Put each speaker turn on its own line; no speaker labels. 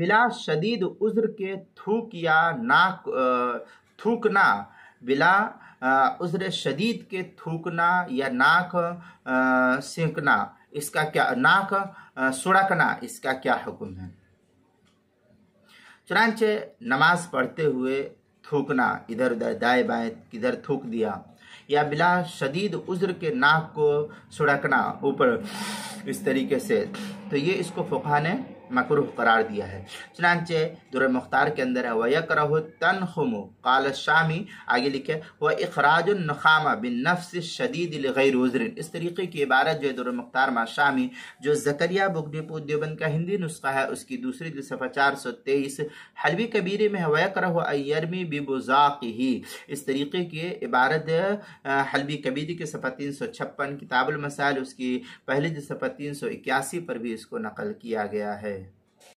बिला शदीद उज्र के थूक या नाक थूकना, बिला उज्र शदीद के थूकना या नाक सेंकना, इसका क्या, नाक सुड़कना, इसका क्या हुक्म है। चुनांचे नमाज पढ़ते हुए थूकना, इधर उधर दाएं बाएं किधर थूक दिया, या बिला शदीद उज्र के नाक को सुड़कना ऊपर इस तरीके से, तो ये इसको फुक़हा ने मकरूह करार दिया है। चुनांचे दुर मुख्तार के अंदर है वयकरहु तनखुमु क़ाल शामी, आगे लिखे व इखराजुन नखामा बिन नफ्स शदीद लिगैर उज़्रिन। इस तरीके की इबारत जो है दुर मुख्तार मा शामी, जो ज़करिया बुगडीपुर देवबंद का हिंदी नुस्खा है, उसकी दूसरी जिल्द सफ़ा 423, हलवी कबीरे में है वयकरहु अय्यरमी बिबुज़ाक़िही। इस तरीके की इबारत हलवी कबीरी के सफ़ा 356, किताबुल मसाइल उसकी पहली जिल्द सफ़ा 381 पर भी इसको नकल किया गया है।